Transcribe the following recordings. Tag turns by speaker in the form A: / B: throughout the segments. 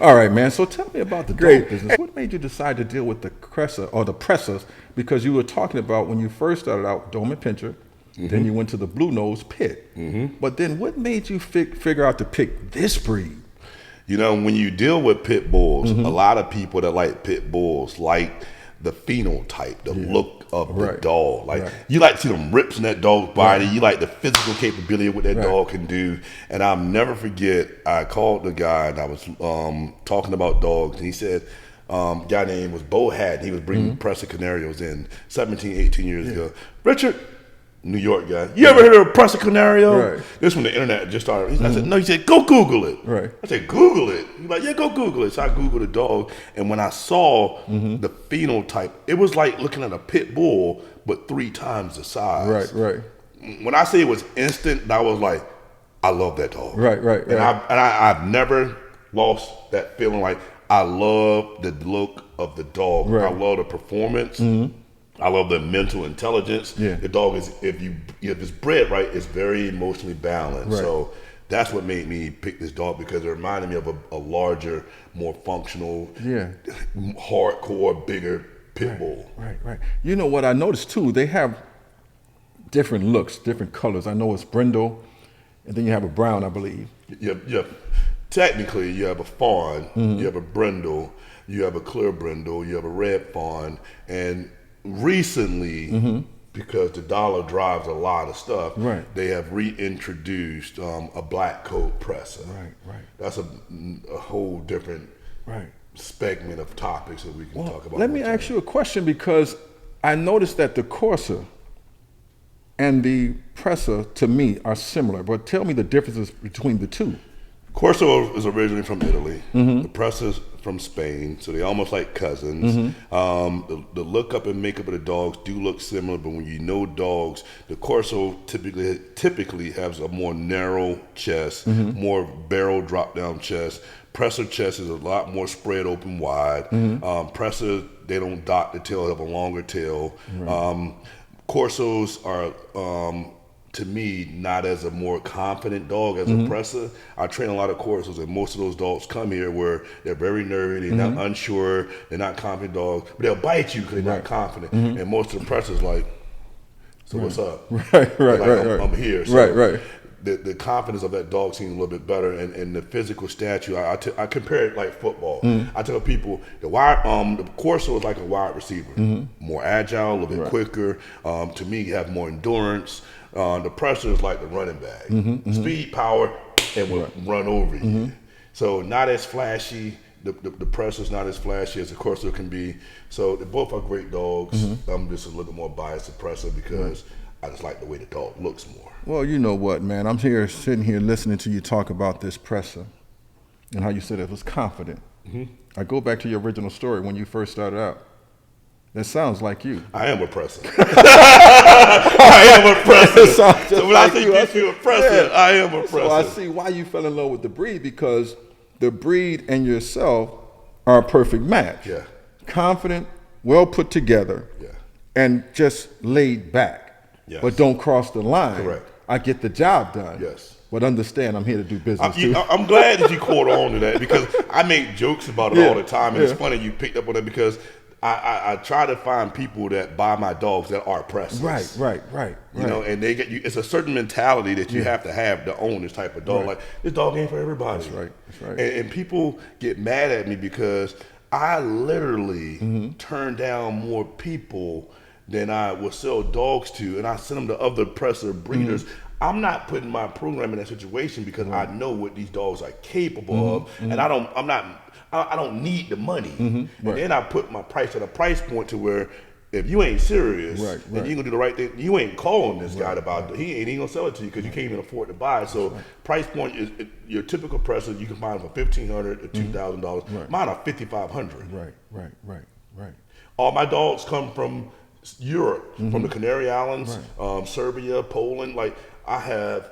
A: All right, man. So tell me about the dog
B: Great.
A: business. What made you decide to deal with the Cressa or the Pressers? Because you were talking about when you first started out Doberman Pinscher, then you went to the Blue Nose Pit. But then what made you figure out to pick this breed?
B: You know, when you deal with pit bulls, a lot of people that like pit bulls like the phenotype, the look of the dog. Like you like to see them rips in that dog's body. You like the physical capability of what that dog can do. And I'll never forget, I called the guy and I was talking about dogs, and he said, guy named was Bo Haddon. He was bringing Pressa Canarios in 17, 18 years ago. Richard, New York guy, you ever heard of a Pressa Canario?
A: Right.
B: This when the internet just started. I said, no. He said, go Google it.
A: Right.
B: I said, Google it. He's like, yeah, go Google it. So I Googled the dog, and when I saw the phenotype, it was like looking at a pit bull, but 3 times the size.
A: Right.
B: When I say it was instant, I was like, I love that dog.
A: Right.
B: And I've never lost that feeling. Like I love the look of the dog.
A: Right.
B: I love the performance. I love the mental intelligence.
A: Yeah.
B: The dog is, if it's bred right, it's very emotionally balanced.
A: Right.
B: So that's what made me pick this dog, because it reminded me of a larger, more functional, hardcore, bigger pit bull.
A: Right. You know what I noticed too? They have different looks, different colors. I know it's brindle, and then you have a brown, I believe.
B: Technically, you have a fawn, you have a brindle, you have a clear brindle, you have a red fawn, and recently, because the dollar drives a lot of stuff, they have reintroduced a black coat Pressa.
A: Right.
B: That's a whole different segment of topics that we can talk about.
A: Let me ask you a question, because I noticed that the Corsa and the Pressa, to me, are similar. But tell me the differences between the two.
B: Corso is originally from Italy. The Pressa's from Spain, so they're almost like cousins. The look up and makeup of the dogs do look similar, but when you know dogs, the Corso typically has a more narrow chest, more barrel drop down chest. Pressa chest is a lot more spread open wide. Pressa, they don't dot the tail, they have a longer tail. Corsos are to me, not as a more confident dog as a Pressa. I train a lot of Corsos, and most of those dogs come here where they're very nervy, they're not unsure, they're not confident dogs, but they'll bite you because they're not confident. And most of the Pressas like, so what's up? I'm here. So the confidence of that dog seems a little bit better, and the physical stature. I compare it like football. I tell people the Corso is like a wide receiver, more agile, a little bit quicker. To me, you have more endurance. The Pressa is like the running back, speed, power, and will run over you. So not as flashy. The Pressa's not as flashy as the Corso can be. So they both are great dogs. I'm just a little more biased to Pressa because I just like the way the dog looks more.
A: Well, you know what, man? I'm sitting here listening to you talk about this Pressa and how you said it was confident. I go back to your original story when you first started out. That sounds like you.
B: I am a Pressa. I am a Pressa. So when
A: like
B: I say get you a Pressa, I am a Pressa.
A: So I see why you fell in love with the breed, because the breed and yourself are a perfect match.
B: Yeah.
A: Confident, well put together, and just laid back.
B: Yes.
A: But don't cross the line.
B: Correct.
A: I get the job done.
B: Yes.
A: But understand, I'm here to do business too.
B: I'm glad that you caught on to that, because I make jokes about it all the time, and it's funny you picked up on it, because I try to find people that buy my dogs that are Pressas.
A: Right.
B: You know, and they get you. It's a certain mentality that you have to own this type of dog. Like, this dog ain't for everybody.
A: That's right.
B: And people get mad at me because I literally turn down more people than I will sell dogs to, and I send them to other Pressa breeders. I'm not putting my program in that situation because I know what these dogs are capable of, and I don't need the money. And then I put my price at a price point to where if you ain't serious, then you gonna do the right thing. You ain't calling this guy about it. He ain't gonna sell it to you because you can't even afford to buy it. So price point is your typical Pressa. You can buy them for $1,500 to $2,000. Mine are $5,500.
A: Right.
B: All my dogs come from Europe, from the Canary Islands, Serbia, Poland. Like, I have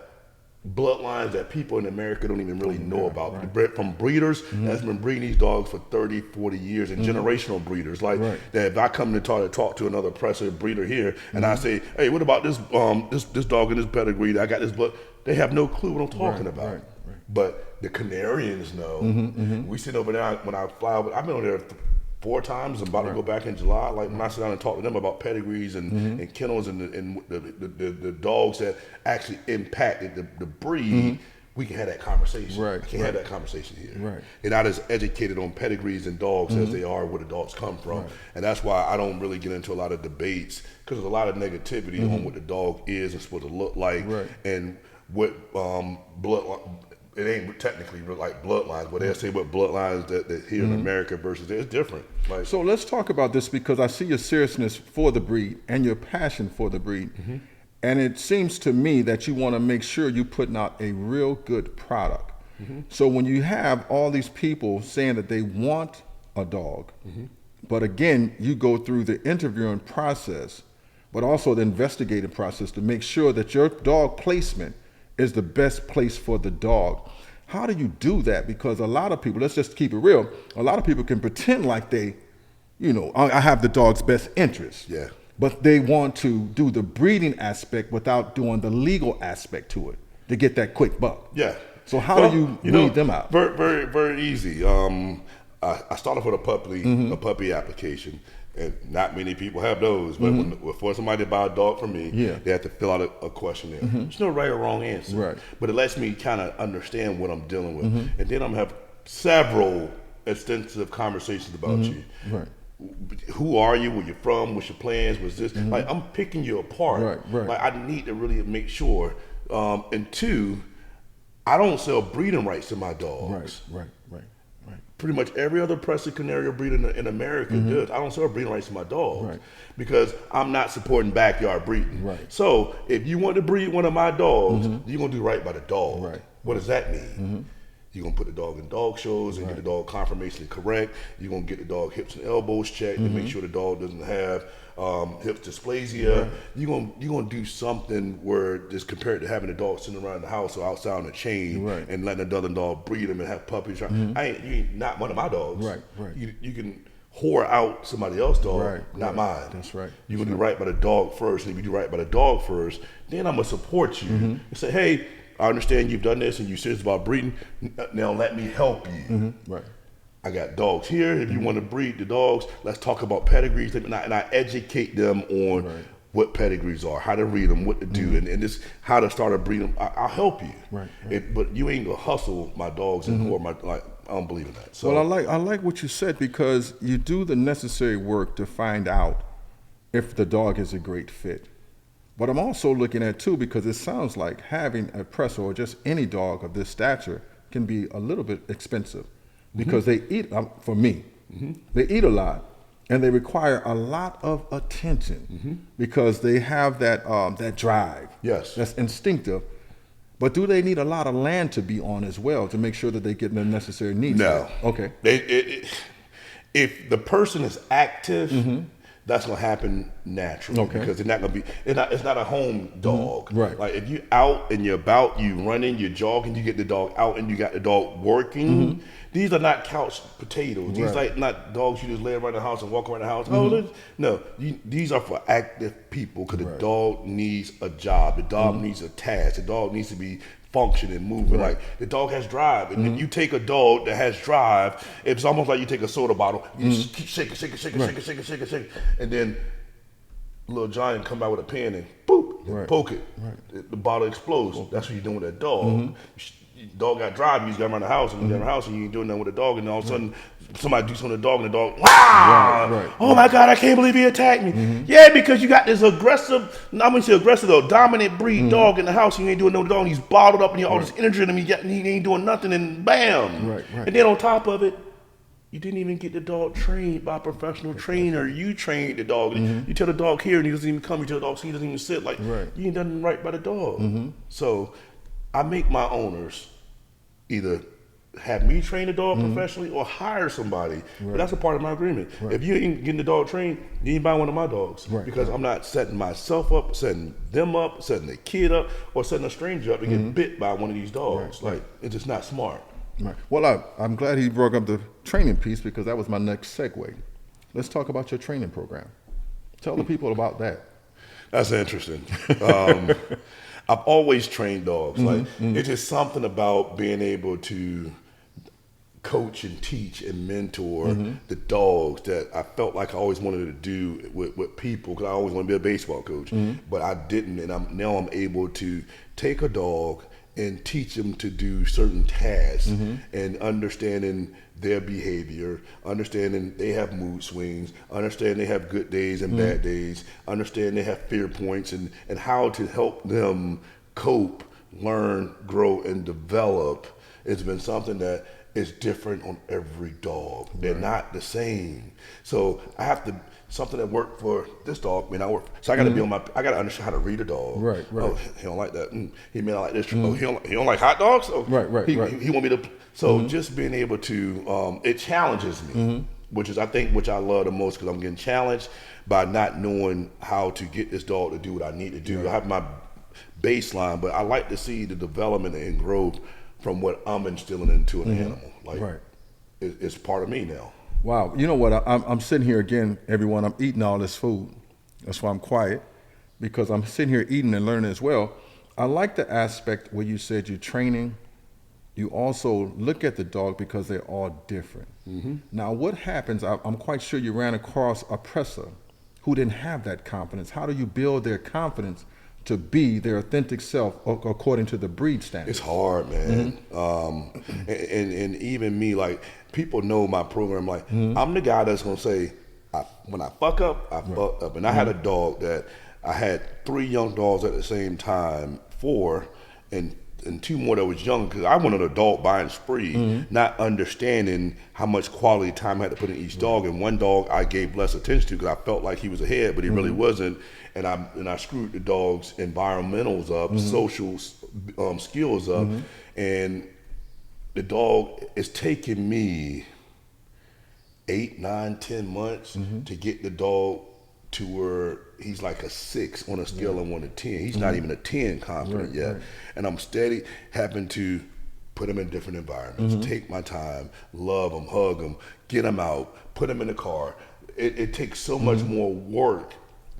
B: bloodlines that people in America don't even really know about. From breeders that's been breeding these dogs for 30, 40 years, and generational breeders. Like, that if I come to talk to another Pressa breeder here, and I say, hey, what about this dog in this pedigree? I got this blood. They have no clue what I'm talking about. But the Canarians know. We sit over there when I fly over. I've been over there 4 times. I'm about to go back in July. Like when I sit down and talk to them about pedigrees and kennels and the dogs that actually impacted the breed, we can have that conversation.
A: Right.
B: I can't have that conversation here.
A: Right.
B: They're not as educated on pedigrees and dogs as they are where the dogs come from. Right. And that's why I don't really get into a lot of debates, because there's a lot of negativity on what the dog is and supposed to look like, and what blood. It ain't technically like bloodlines, but they'll say what bloodlines that here in America versus it's different. Like,
A: so let's talk about this, because I see your seriousness for the breed and your passion for the breed. And it seems to me that you want to make sure you're putting out a real good product. So when you have all these people saying that they want a dog, but again, you go through the interviewing process, but also the investigative process to make sure that your dog placement is the best place for the dog. How do you do that? Because a lot of people, let's just keep it real, a lot of people can pretend like they, I have the dog's best interest.
B: Yeah.
A: But they want to do the breeding aspect without doing the legal aspect to it to get that quick buck.
B: Yeah.
A: So how do you weed them out?
B: Very, very, very easy. I started with a puppy application, and not many people have those. But for somebody to buy a dog from me, they have to fill out a questionnaire. There's no right or wrong answer.
A: Right.
B: But it lets me kind of understand what I'm dealing with, and then I'm gonna have several extensive conversations about you.
A: Right.
B: Who are you? Where you're from? What's your plans? What's this? Like, I'm picking you apart.
A: Right.
B: Like, I need to really make sure. And 2, I don't sell breeding rights to my dogs.
A: Right.
B: Pretty much every other Prussia Canario breeder in America does. I don't sell breeding rights to my dogs because I'm not supporting backyard breeding.
A: Right.
B: So if you want to breed one of my dogs, you're gonna do right by the dog.
A: Right.
B: What does that mean? You're going to put the dog in dog shows and get the dog conformationally correct. You're going to get the dog hips and elbows checked to make sure the dog doesn't have hip dysplasia. You're going to do something where just compared to having the dog sitting around the house or outside on a chain and letting another dog breed them and have puppies. You ain't not one of my dogs.
A: Right.
B: You can whore out somebody else's dog, not mine.
A: That's right.
B: You're going to do right by the dog first. And if you do right by the dog first, then I'm going to support you and say, hey, I understand you've done this and you're serious about breeding. Now let me help you.
A: Right.
B: I got dogs here. If you want to breed the dogs, let's talk about pedigrees. And I educate them on what pedigrees are, how to read them, what to do, and this how to start a breed them. I'll help you.
A: Right.
B: But you ain't gonna hustle my dogs and whore my I don't believe in that. So
A: well, I like what you said, because you do the necessary work to find out if the dog is a great fit. But I'm also looking at too, because it sounds like having a Prussia or just any dog of this stature can be a little bit expensive, because they eat, for me, they eat a lot and they require a lot of attention because they have that drive.
B: Yes.
A: That's instinctive. But do they need a lot of land to be on as well to make sure that they get the necessary needs?
B: No.
A: Okay.
B: If the person is active, that's gonna happen naturally because they're not gonna be. It's not a home dog.
A: Right.
B: Like if you out and you're about, you running, you're jogging, you get the dog out and you got the dog working. These are not couch potatoes. These like not dogs you just lay around the house and walk around the house. No, these are for active people because the dog needs a job. The dog needs a task. The dog needs to be functioning, moving. Like the dog has drive, and if you take a dog that has drive, it's almost like you take a soda bottle, you just keep shaking, and then little giant come out with a pen and boop, poke it. The bottle explodes. That's what you're doing with that dog. Dog got drive, you just got around the house and you got around the house and you ain't doing nothing with the dog, and all of a sudden somebody do something to the dog and the dog, oh my God, I can't believe he attacked me. Yeah, because you got this aggressive, I'm gonna say aggressive though, dominant breed dog in the house, and you ain't doing nothing with the dog, and he's bottled up and you all this energy in him, he ain't doing nothing, and bam. And then on top of it, you didn't even get the dog trained by a professional trainer. You trained the dog. You tell the dog here and he doesn't even come. You tell the dog he doesn't even sit. Like, you ain't done right by the dog. So I make my owners either have me train the dog professionally or hire somebody. But that's a part of my agreement. If you ain't getting the dog trained, you ain't buy one of my dogs. Because I'm not setting myself up, setting them up, setting the kid up, or setting a stranger up to get bit by one of these dogs. Like, it's just not smart.
A: Well, I'm glad he brought up the training piece, because that was my next segue. Let's talk about your training program. Tell the people about that.
B: That's interesting. I've always trained dogs. Like it's just something about being able to coach and teach and mentor the dogs that I felt like I always wanted to do with people, because I always wanted to be a baseball coach, but I didn't. And now I'm able to take a dog and teach them to do certain tasks and understanding their behavior, understanding they have mood swings, understanding they have good days and bad days, understanding they have fear points, and how to help them cope, learn, grow, and develop. It's been something that is different on every dog. They're not the same. So I have to, something that worked for this dog, so I got to be on my, I got to understand how to read a dog.
A: Right.
B: Oh, he don't like that. He may not like this. Oh, he don't like hot dogs. Oh, He want me to. So just being able to, it challenges me, which I love the most, because I'm getting challenged by not knowing how to get this dog to do what I need to do. I have my baseline, but I like to see the development and growth from what I'm instilling into an animal. Like, it's part of me now.
A: Wow. You know what? I'm sitting here again, everyone. I'm eating all this food. That's why I'm quiet, because I'm sitting here eating and learning as well. I like the aspect where you said you're training. You also look at the dog because they're all different. Now, what happens, I'm quite sure you ran across a presser who didn't have that confidence. How do you build their confidence to be their authentic self according to the breed standards?
B: It's hard, man. And even me, like, people know my program. Like, I'm the guy that's gonna say, when I fuck up, I fuck up. And I had a dog that I had 3 young dogs at the same time, 4, and 2 more that was young, because I wanted a dog buying spree, not understanding how much quality time I had to put in each dog. And one dog I gave less attention to because I felt like he was ahead, but he really wasn't. And I screwed the dog's environmentals up, social skills up, and the dog, it's taken me 8, 9, 10 months to get the dog to where he's like a 6 on a scale of 1 to 10. He's not even a 10 confident yet. And I'm steady having to put him in different environments, take my time, love him, hug him, get him out, put him in the car. It takes so much more work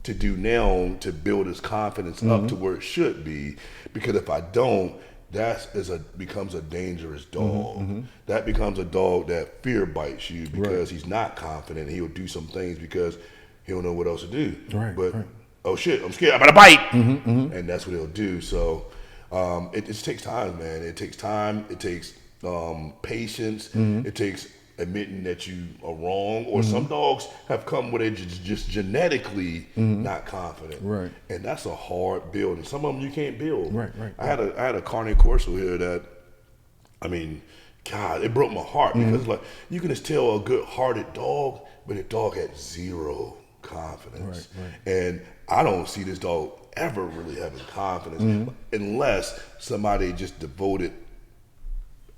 B: to do now to build his confidence up to where it should be, because if I don't, becomes a dangerous dog. That becomes a dog that fear bites you because he's not confident. He'll do some things because he don't know what else to do. Oh shit, I'm scared, I'm gonna bite. And that's what he'll do. So it just takes time, man. It takes time. It takes patience. It takes admitting that you are wrong, or some dogs have come where they're just genetically not confident, and that's a hard build. And some of them you can't build. I had a Carne Corso here that, I mean, God, it broke my heart, because like, you can just tell a good-hearted dog, but a dog had 0 confidence, and I don't see this dog ever really having confidence unless somebody just devoted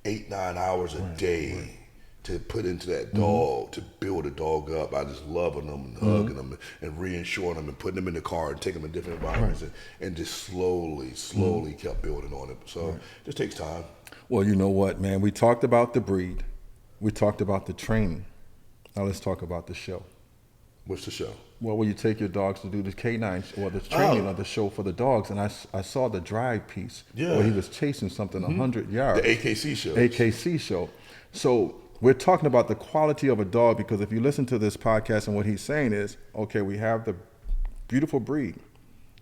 B: 8, 9 hours a day to put into that dog, to build a dog up. I just loving them and hugging them and reassuring them and putting them in the car and taking them in different environments, and just slowly kept building on it. So it just takes time.
A: Well, you know what, man? We talked about the breed. We talked about the training. Now let's talk about the show.
B: What's the show?
A: Well, where you take your dogs to do the K9 or the training of the show for the dogs, and I saw the drive piece where he was chasing something 100 yards.
B: The AKC show.
A: AKC show. So we're talking about the quality of a dog, because if you listen to this podcast, and what he's saying is, okay, we have the beautiful breed,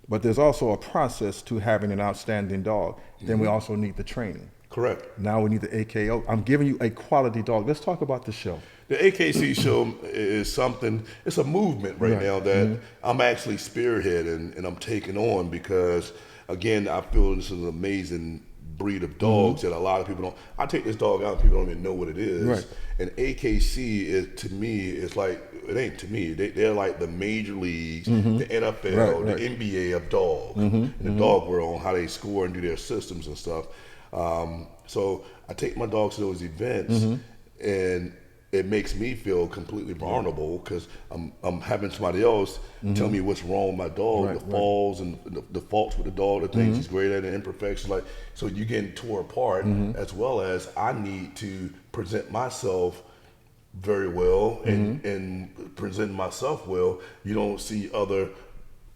A: but there's also a process to having an outstanding dog. Then we also need the training.
B: Correct.
A: Now we need the AKO. I'm giving you a quality dog. Let's talk about the show.
B: The AKC show is something, it's a movement right now that I'm actually spearheading and I'm taking on, because, again, I feel this is an amazing breed of dogs that a lot of people don't. I take this dog out and people don't even know what it is. And AKC is, to me, is like, it ain't to me, they're like the major leagues, the NFL, the NBA of dogs, in the dog world, on how they score and do their systems and stuff. So I take my dogs to those events, and it makes me feel completely vulnerable, because I'm having somebody else tell me what's wrong with my dog, the falls and the faults with the dog, the things he's great at, the imperfections. Like, so you're getting tore apart, as well as I need to present myself very well and present myself well. You don't see other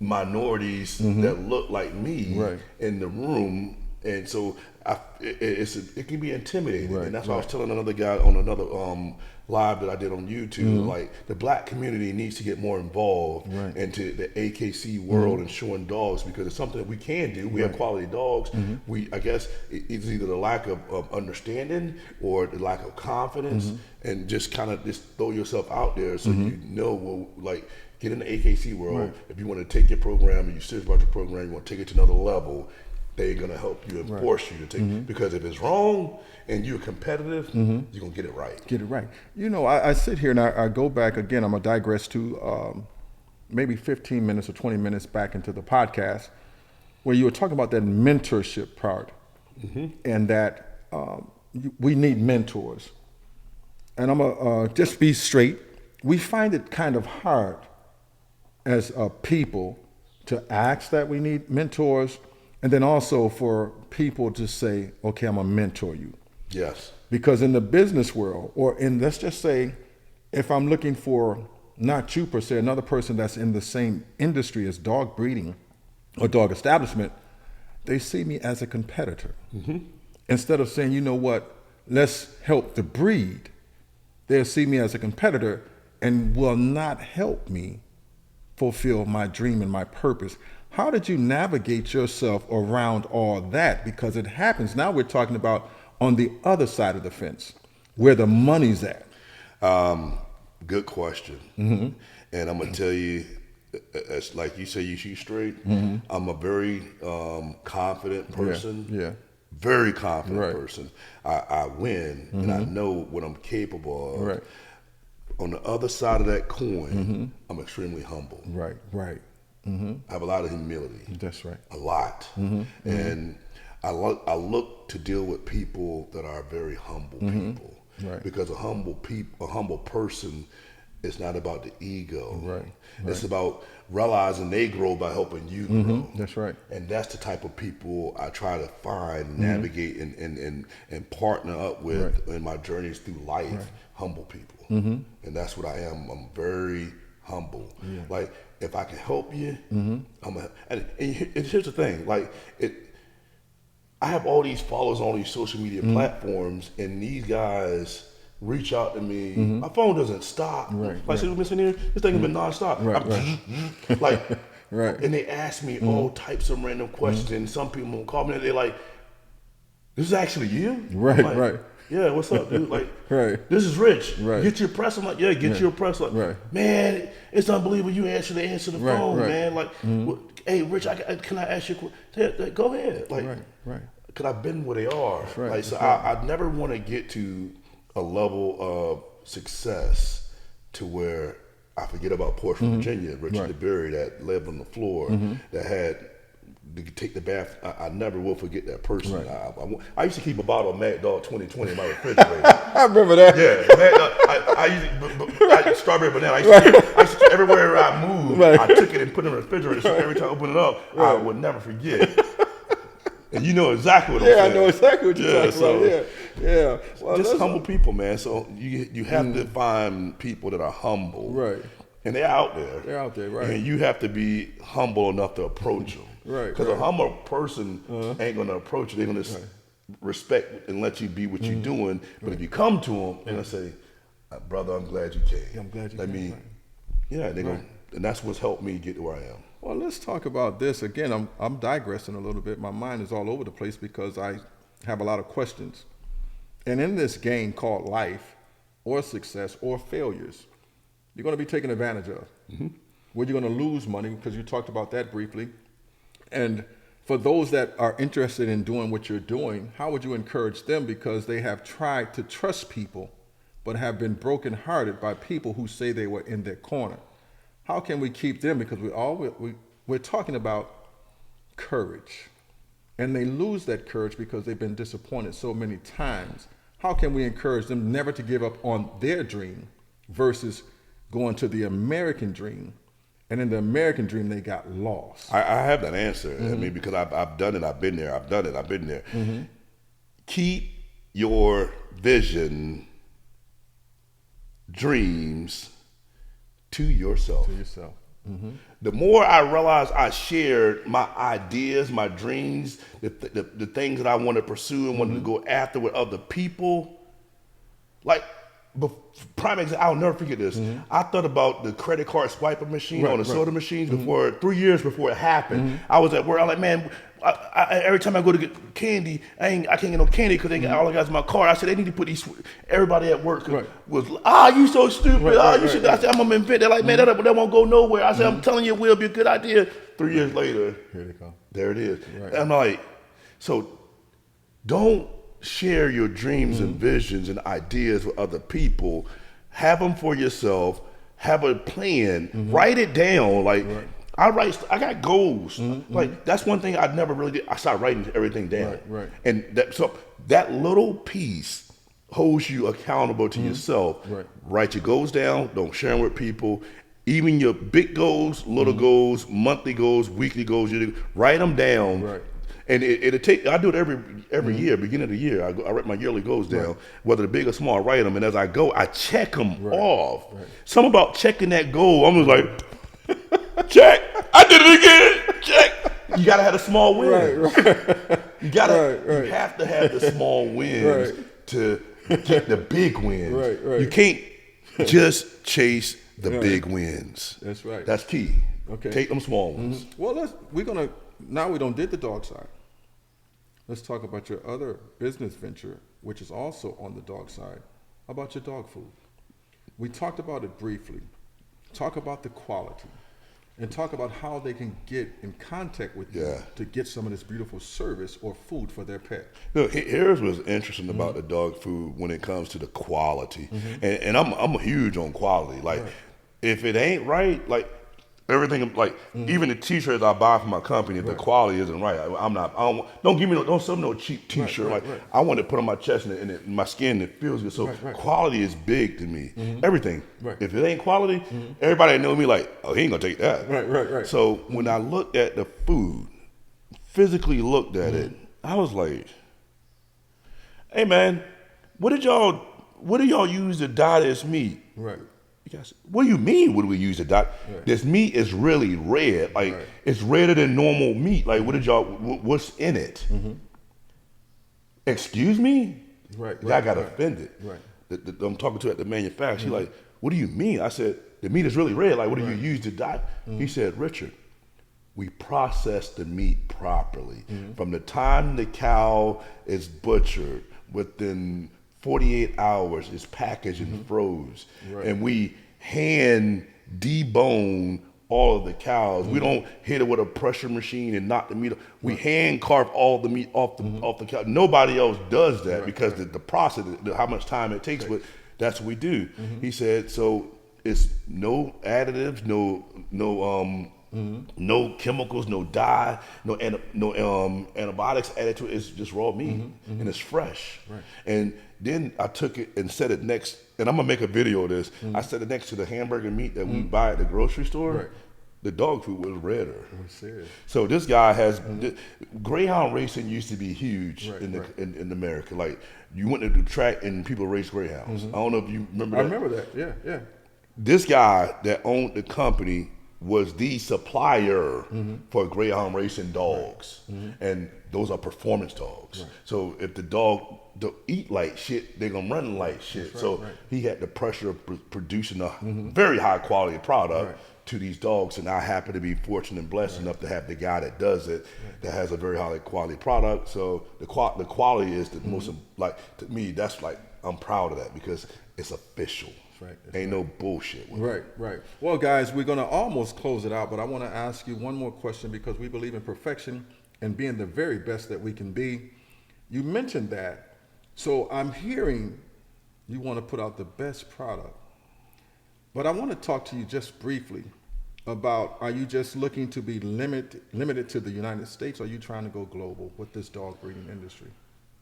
B: minorities that look like me
A: Right.
B: in the room, and so it can be intimidating.
A: Right,
B: And that's why I was telling another guy on another live that I did on YouTube, like the black community needs to get more involved
A: Right.
B: into the AKC world and showing dogs, because it's something that we can do. We have quality dogs. I guess it's either the lack of understanding or the lack of confidence, and just kind of just throw yourself out there so you know, well, like, get in the AKC world.
A: Right.
B: If you want to take your program and you're serious about your program, you want to take it to another level, they're going to help you and force you to take because if it's wrong and you're competitive, you're going to get it right.
A: Get it right. You know, I sit here and I go back again. I'm going to digress to maybe 15 minutes or 20 minutes back into the podcast where you were talking about that mentorship part and that we need mentors. And I'm going to just be straight. We find it kind of hard as a people to ask that we need mentors, and then also for people to say, okay, I'm gonna mentor you.
B: Yes.
A: Because in the business world, or in, let's just say, if I'm looking for, not you per se, another person that's in the same industry as dog breeding or dog establishment, they see me as a competitor. Instead of saying, you know what, let's help the breed, they'll see me as a competitor and will not help me fulfill my dream and my purpose. How did you navigate yourself around all that? Because it happens. Now we're talking about on the other side of the fence, where the money's at.
B: Good question. And I'm going to tell you, it's like you say, you shoot straight. I'm a very confident person.
A: Yeah.
B: Very confident person. I win, and I know what I'm capable of.
A: Right.
B: On the other side of that coin, I'm extremely humble.
A: Right.
B: I have a lot of humility.
A: That's right.
B: A lot. And I look to deal with people that are very humble people.
A: Right.
B: Because a humble person is not about the ego.
A: Right.
B: It's about realizing they grow by helping you grow.
A: That's right.
B: And that's the type of people I try to find, navigate, and partner up with in my journeys through life. Humble people. And that's what I am. I'm very humble. Like, if I can help you, and here's the thing, like, I have all these followers on all these social media platforms, and these guys reach out to me. My phone doesn't stop. Like, see what's missing here? This thing has been nonstop. Like, and they ask me all types of random questions, and some people will call me and they're like, "This is actually you?" Like, yeah, what's up, dude? Like, this is Rich. Get your press. I'm like, yeah, get your press. Like, man, it's unbelievable. You answer the phone, man. Like, hey, Rich, can I ask you a question? Go ahead. Like, because I've been where they are. Like, so I never want to get to a level of success to where I forget about Portsmouth, Virginia, Richard DeBerry that lived on the floor, that had to take the bath. I never will forget that person. I used to keep a bottle of Mad Dog 2020 in my refrigerator.
A: I remember that.
B: Yeah, Mad Dog, I used strawberry banana. I used to everywhere I moved, I took it and put it in the refrigerator. So every time I open it up, I would never forget. And you know exactly what I'm saying.
A: I know exactly what you're talking about. Yeah. Well,
B: just humble people, man. So you have to find people that are humble. And they're out there.
A: They're out there,
B: And you have to be humble enough to approach them. Because a humble person ain't going to approach you. They're going to respect and let you be what you're doing. But if you come to them, they're going to say, brother, I'm glad you came.
A: I'm glad you came.
B: Yeah, they're going, and that's what's helped me get to where I am.
A: Well, let's talk about this. Again, I'm digressing a little bit. My mind is all over the place because I have a lot of questions. And in this game called life, or success, or failures, you're going to be taken advantage of. Where you're going to lose money, because you talked about that briefly. And for those that are interested in doing what you're doing, how would you encourage them? Because they have tried to trust people, but have been brokenhearted by people who say they were in their corner. How can we keep them? Because we're talking about courage. And they lose that courage because they've been disappointed so many times. How can we encourage them never to give up on their dream versus going to the American dream? And in the American dream, they got lost.
B: I have that answer. I mean, because I've done it. I've been there. I've done it. I've been there. Keep your vision, dreams to yourself. The more I realized I shared my ideas, my dreams, the things that I wanted to pursue and wanted to go after with other people, like, prime example, I'll never forget this. I thought about the credit card swiping machine on the soda machines before 3 years before it happened. I was at work. I was like, man, every time I go to get candy, I can't get no candy because all I got is my card. I said they need to put these. Everybody at work was, you so stupid. You should. I said I'm gonna invent. They're like, man, that won't go nowhere. I said I'm telling you, it will be a good idea. 3 years later,
A: here they come.
B: There it is. Right. I'm like, so don't share your dreams and visions and ideas with other people. Have them for yourself. Have a plan. Write it down. Like I got goals. Like that's one thing I never really did. I started writing everything down. And that little piece holds you accountable to yourself. Write your goals down. Don't share them with people. Even your big goals, little goals, monthly goals, weekly goals. Write them down. And it'll take. I do it every year, beginning of the year. I write my yearly goals down, whether they're big or small. I write them, and as I go, I check them off. Something about checking that goal. I'm just like, check. I did it again. Check. You gotta have a small win. You gotta. You have to have the small wins to get the big wins. You can't just chase the big wins.
A: That's right.
B: That's key. Okay. Take them small ones.
A: Well, now we don't did the dog side. Let's talk about your other business venture, which is also on the dog side. How about your dog food? We talked about it briefly. Talk about the quality and talk about how they can get in contact with you to get some of this beautiful service or food for their pet.
B: Look, here's what's interesting about the dog food when it comes to the quality. And I'm huge on quality. Like, if it ain't right, like, everything, like even the t-shirts I buy from my company, if the quality isn't right, don't sell me no cheap t-shirt. I want to put on my chest and my skin that feels good. So quality is big to me. Everything. If it ain't quality, everybody that know me like, oh, he ain't gonna take that. So when I looked at the food, physically looked at it, I was like, hey man, what do y'all use to dye this meat? Yes. What do you mean? What do we use to dye? This meat is really red. Like it's redder than normal meat. Like what's in it? Excuse me? I got offended. I'm talking to at the manufacturer. She's like, what do you mean? I said, the meat is really red. Like, what do you use to dye? He said, Richard, we process the meat properly. From the time the cow is butchered, within 48 hours is packaged and froze. And we hand debone all of the cows. We don't hit it with a pressure machine and knock the meat. We hand carve all the meat off the cow. Nobody else does that because the process, how much time it takes, but that's what we do. He said, so it's no additives, no chemicals, no dye, no antibiotics added to it. It's just raw meat and it's fresh. And then I took it and set it next, and I'm gonna make a video of this. I set it next to the hamburger meat that we buy at the grocery store. The dog food was redder. So this guy has greyhound racing used to be huge in America. Like you went to the track and people raced greyhounds. I don't know if you remember that.
A: I remember that. Yeah.
B: This guy that owned the company was the supplier for greyhound racing dogs, and those are performance dogs. So if the dog don't eat like shit, they're gonna run like shit. He had the pressure of producing a very high quality product to these dogs, and I happen to be fortunate and blessed enough to have the guy that does it, that has a very high quality product. So the quality is the most, like, to me, that's like, I'm proud of that because it's official. Ain't no bullshit with it.
A: Right. Well, guys, we're going to almost close it out, but I want to ask you one more question because we believe in perfection and being the very best that we can be. You mentioned that. So I'm hearing you want to put out the best product. But I want to talk to you just briefly about, are you just looking to be limited to the United States, or are you trying to go global with this dog breeding industry?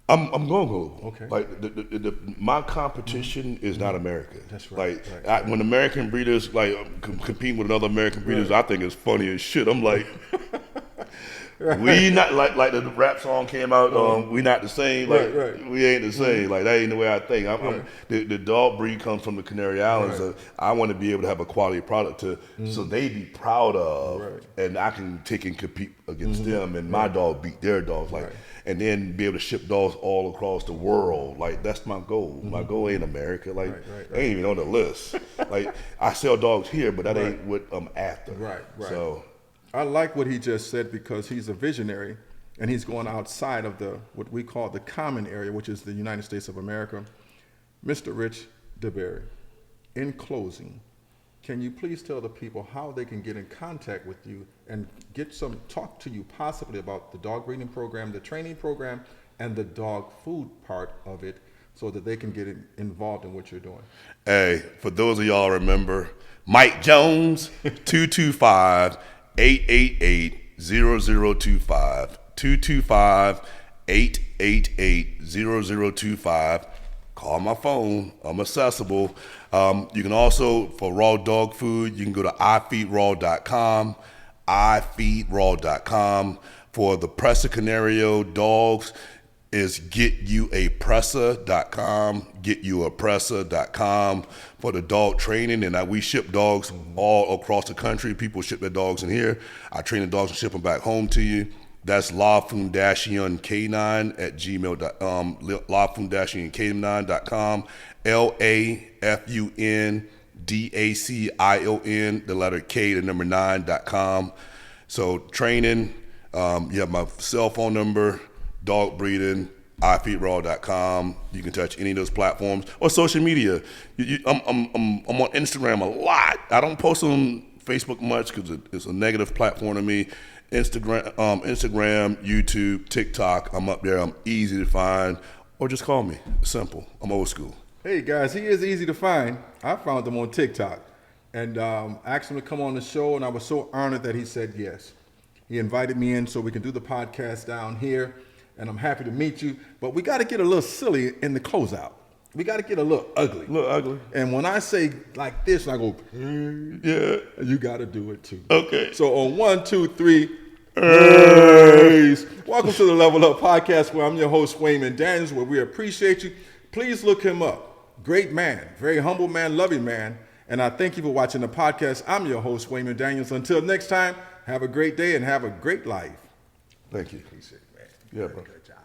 B: I'm going global.
A: Okay.
B: Like my competition is not America.
A: That's right.
B: Like when American breeders like competing with other American breeders, I think it's funny as shit. I'm like, We not like the rap song came out. We not the same. Like
A: Right.
B: we ain't the same. Like that ain't the way I think. The dog breed comes from the Canary Islands.
A: Right.
B: I want to be able to have a quality product so they be proud of,
A: Right.
B: and I can take and compete against them, and my dog beat their dogs. Like, and then be able to ship dogs all across the world. Like that's my goal. My goal ain't America. Like ain't even on the list. Like I sell dogs here, but that ain't what I'm after.
A: Right.
B: So.
A: I like what he just said because he's a visionary and he's going outside of what we call the common area, which is the United States of America. Mr. Rich DeBerry, in closing, can you please tell the people how they can get in contact with you and talk to you possibly about the dog breeding program, the training program, and the dog food part of it so that they can get involved in what you're doing?
B: Hey, for those of y'all remember, Mike Jones, 225 888-0025, 225-888-0025. Call my phone. I'm accessible. You can also, for raw dog food, you can go to ifeedraw.com, ifeedraw.com. For the Pressa Canario dogs, is getyouapressa.com, getyouapressa.com. For the dog training, and we ship dogs all across the country. People ship their dogs in here. I train the dogs and ship them back home to you. That's lafundascionk9 at gmail.com, lafundascionk9.com, LAFUNDACION, the letter K, the number 9.com. So training, you have my cell phone number, dog breeding, ifeedraw.com. You can touch any of those platforms or social media. I'm on Instagram a lot. I don't post on Facebook much because it's a negative platform to me. Instagram, YouTube, TikTok. I'm up there. I'm easy to find, or just call me. It's simple. I'm old school.
A: Hey guys, he is easy to find. I found him on TikTok and asked him to come on the show, and I was so honored that he said yes. He invited me in so we can do the podcast down here. And I'm happy to meet you, but we got to get a little silly in the closeout. We got to get a little ugly.
B: A little ugly.
A: And when I say like this, I go,
B: Yeah.
A: You got to do it too.
B: Okay.
A: So on 1, 2, 3, welcome to the Level Up Podcast, where I'm your host, Wayman Daniels, where we appreciate you. Please look him up. Great man, very humble man, loving man. And I thank you for watching the podcast. I'm your host, Wayman Daniels. Until next time, have a great day and have a great life.
B: Thank you.
A: Appreciate it, man.
B: Yeah, bro.
A: Good job.